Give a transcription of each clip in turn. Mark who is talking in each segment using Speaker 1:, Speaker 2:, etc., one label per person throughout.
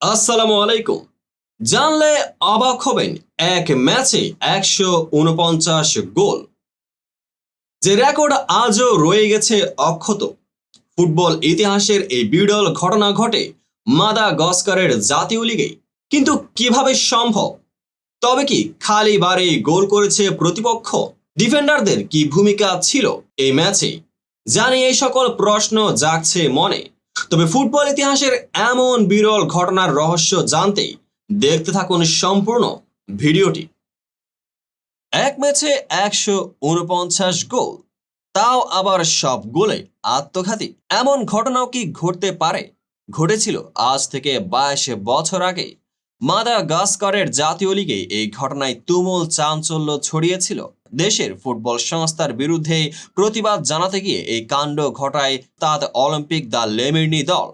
Speaker 1: আসসালামু আলাইকুম। জানলে অবাক হবেন, এক ম্যাচে ১৪৯ গোল, যে রেকর্ড আজও রয়ে গেছে অক্ষত। ফুটবল ইতিহাসের এই বিরল ঘটনা ঘটে মাদাগাস্কারের জাতীয় লিগে। কিন্তু কিভাবে সম্ভব? তবে কি খালি বারেই গোল করেছে প্রতিপক্ষ? ডিফেন্ডারদের কি ভূমিকা ছিল এই ম্যাচে? জানি এই সকল প্রশ্ন জাগছে মনে। তবে ফুটবল ইতিহাসের এমন বিরল ঘটনার রহস্য জানতে দেখতে থাকুন সম্পূর্ণ ভিডিওটি। এক ম্যাচে ১৪৯ গোল, তাও আবার সব গোলে আত্মঘাতী। এমন ঘটনাও কি ঘটতে পারে? ঘটেছিল আজ থেকে ২২ বছর আগে। মাদাগাস্কারের জাতীয় লিগে এই ঘটনায় তুমুল চাঞ্চল্য ছড়িয়েছিল। দেশের ফুটবল সংস্থার বিরুদ্ধে প্রতিবাদ জানাতে গিয়ে এই কাণ্ড ঘটায় তাদ অলিম্পিক দ্য লেমির্নি দল।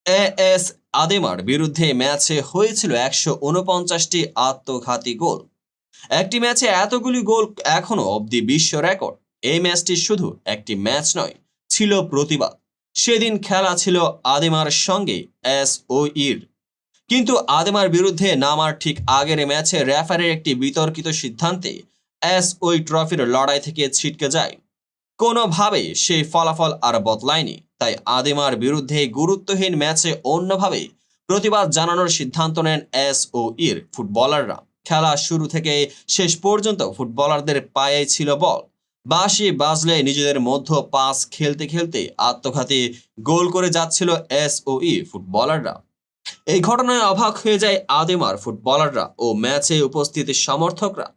Speaker 1: এএস আদেমার বিরুদ্ধে ম্যাচে হয়েছিল ১৪৯টি আত্মঘাতী গোল। একটি ম্যাচে এতগুলি গোল এখনো অবধি বিশ্ব রেকর্ড। এই ম্যাচটি শুধু একটি ম্যাচ নয়, ছিল প্রতিবাদ। সেদিন খেলা ছিল আদেমার সঙ্গে এসওইর। কিন্তু আদেমার বিরুদ্ধে নামার ঠিক আগের ম্যাচে রেফারির একটি বিতর্কিত সিদ্ধান্তে এসওই ট্রফির লড়াই থেকে ছিটকে যায়। কোনোভাবেই সেই ফলাফল আর বদলায়নি। তাই আদেমার বিরুদ্ধে গুরুত্বহীন ম্যাচে অন্যভাবে প্রতিবাদ জানানোর সিদ্ধান্ত নেন এসওইর ফুটবলাররা। খেলা শুরু থেকে শেষ পর্যন্ত ফুটবলারদের পায়ে ছিল বল। বাঁশি বাজলে নিজেদের মধ্যে পাস খেলতে খেলতে আত্মঘাতী গোল করে যাচ্ছিল এসওই ফুটবলাররা। এই ঘটনায় অবাক হয়ে যায় আদেমার ফুটবলাররা ও ম্যাচে উপস্থিত সমর্থকরা।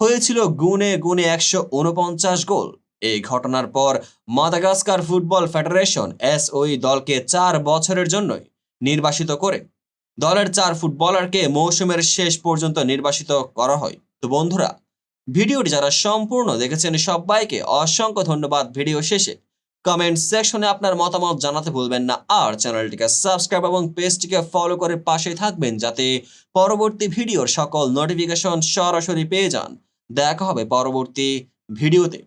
Speaker 1: হয়েছিল গুনে গুনে ১৪৯ গোল। এই ঘটনার পর মাদাগাস্কার ফুটবল ফেডারেশন এসওই দলকে ৪ বছরের জন্যই নির্বাসিত করে। দলের ৪ ফুটবলারকে মৌসুমের শেষ পর্যন্ত নির্বাসিত করা হয়। তো বন্ধুরা, ভিডিওটি যারা সম্পূর্ণ দেখেছেন সবাইকে অসংখ্য ধন্যবাদ। ভিডিও শেষে কমেন্ট সেকশনে আপনার মতামত জানাতে ভুলবেন না। আর চ্যানেলটিকে সাবস্ক্রাইব এবং পেজটিকে ফলো করে পাশে থাকবেন, যাতে পরবর্তী ভিডিওর সকল নোটিফিকেশন সরাসরি পেয়ে যান। দেখা হবে পরবর্তী ভিডিওতে।